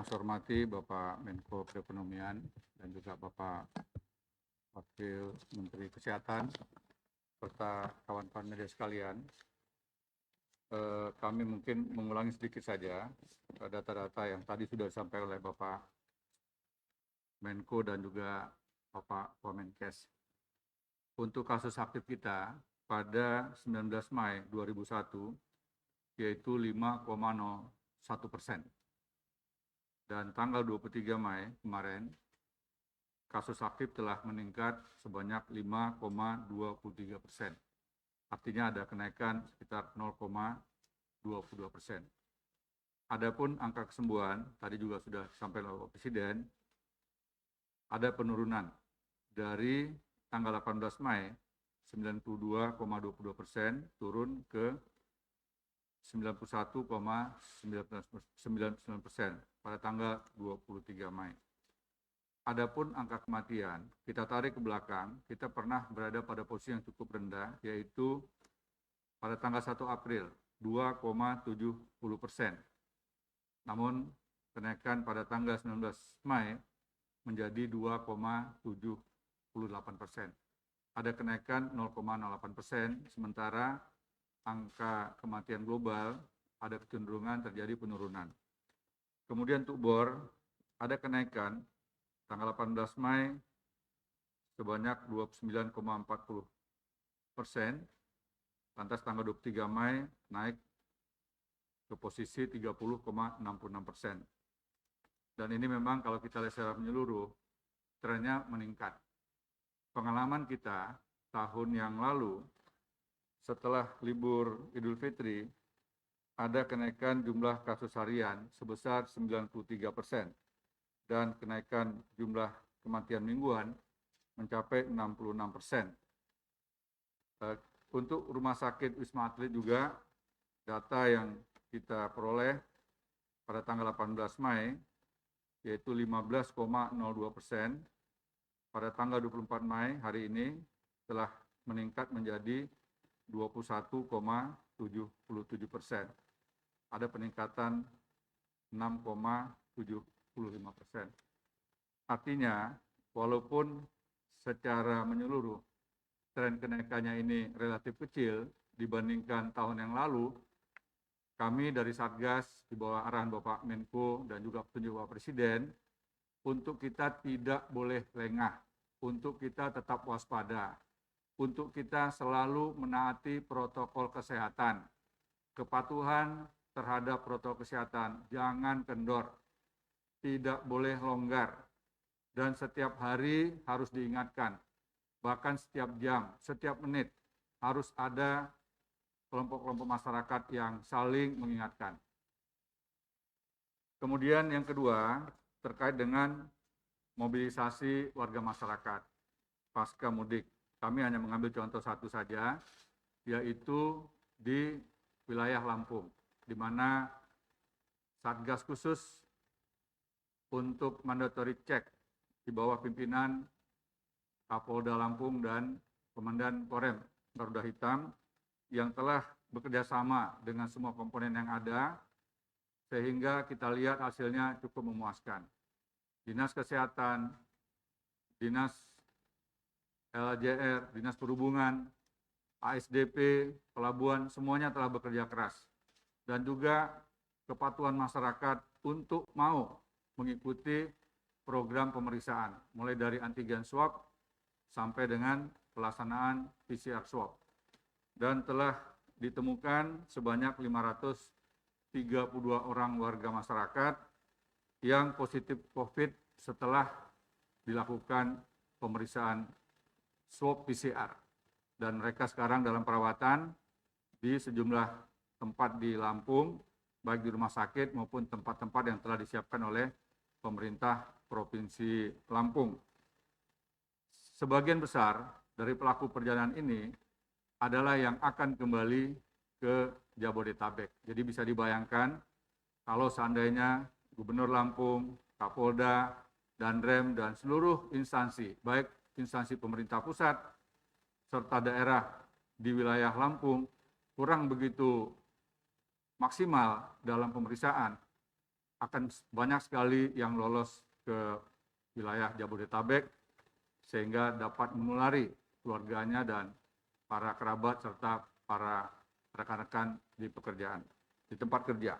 saya hormati Bapak Menko Perekonomian dan juga Bapak Wakil Menteri Kesehatan serta kawan-kawan media sekalian. Kami mungkin mengulangi sedikit saja data-data yang tadi sudah disampaikan oleh Bapak Menko dan juga Bapak Wamenkes. Untuk kasus aktif kita pada 19 Mei 2001 yaitu 5,01%. Dan tanggal 23 Mei kemarin, kasus aktif telah meningkat sebanyak 5,23%. Artinya ada kenaikan sekitar 0,22%. Adapun angka kesembuhan, tadi juga sudah disampaikan oleh Bapak Presiden, ada penurunan dari tanggal 18 Mei 92,22% turun ke 91,99% pada tanggal 23 Mei. Adapun angka kematian, kita tarik ke belakang, kita pernah berada pada posisi yang cukup rendah, yaitu pada tanggal 1 April 2,70%. Namun kenaikan pada tanggal 19 Mei menjadi 2,78%. Ada kenaikan 0,08%, sementara angka kematian global ada kecenderungan terjadi penurunan. Kemudian untuk bor, ada kenaikan tanggal 18 Mei sebanyak 29,40%, lantas tanggal 23 Mei naik ke posisi 30,66%. Dan ini memang kalau kita lihat secara menyeluruh, trennya meningkat. Pengalaman kita tahun yang lalu, setelah libur Idul Fitri, ada kenaikan jumlah kasus harian sebesar 93% dan kenaikan jumlah kematian mingguan mencapai 66%. Untuk rumah sakit Wisma Atlet juga, data yang kita peroleh pada tanggal 18 Mei, yaitu 15,02%. Pada tanggal 24 Mei hari ini telah meningkat menjadi 21,77%. Ada peningkatan 6,75%. Artinya, walaupun secara menyeluruh tren kenaikannya ini relatif kecil dibandingkan tahun yang lalu, kami dari Satgas di bawah arahan Bapak Menko dan juga petunjuk Bapak Presiden, untuk kita tidak boleh lengah, untuk kita tetap waspada, untuk kita selalu menaati protokol kesehatan. Kepatuhan terhadap protokol kesehatan, jangan kendor, tidak boleh longgar, dan setiap hari harus diingatkan, bahkan setiap jam, setiap menit harus ada kelompok-kelompok masyarakat yang saling mengingatkan. Kemudian yang kedua, terkait dengan mobilisasi warga masyarakat pasca mudik. Kami hanya mengambil contoh satu saja, yaitu di wilayah Lampung, di mana Satgas khusus untuk mandatory check di bawah pimpinan Kapolda Lampung dan Komandan Korem Garuda Hitam yang telah bekerja sama dengan semua komponen yang ada, sehingga kita lihat hasilnya cukup memuaskan. Dinas Kesehatan, Dinas LJR, Dinas Perhubungan, ASDP, Pelabuhan, semuanya telah bekerja keras. Dan juga kepatuhan masyarakat untuk mau mengikuti program pemeriksaan, mulai dari antigen swab sampai dengan pelaksanaan PCR swab. Dan telah ditemukan sebanyak 532 orang warga masyarakat yang positif COVID setelah dilakukan pemeriksaan swab PCR. Dan mereka sekarang dalam perawatan di sejumlah tempat di Lampung, baik di rumah sakit maupun tempat-tempat yang telah disiapkan oleh pemerintah Provinsi Lampung. Sebagian besar dari pelaku perjalanan ini adalah yang akan kembali ke Jabodetabek. Jadi bisa dibayangkan kalau seandainya Gubernur Lampung, Kapolda, Danrem, dan seluruh instansi, baik instansi pemerintah pusat serta daerah di wilayah Lampung kurang begitu maksimal dalam pemeriksaan, akan banyak sekali yang lolos ke wilayah Jabodetabek sehingga dapat menulari keluarganya dan para kerabat serta para rekan-rekan di pekerjaan, di tempat kerja.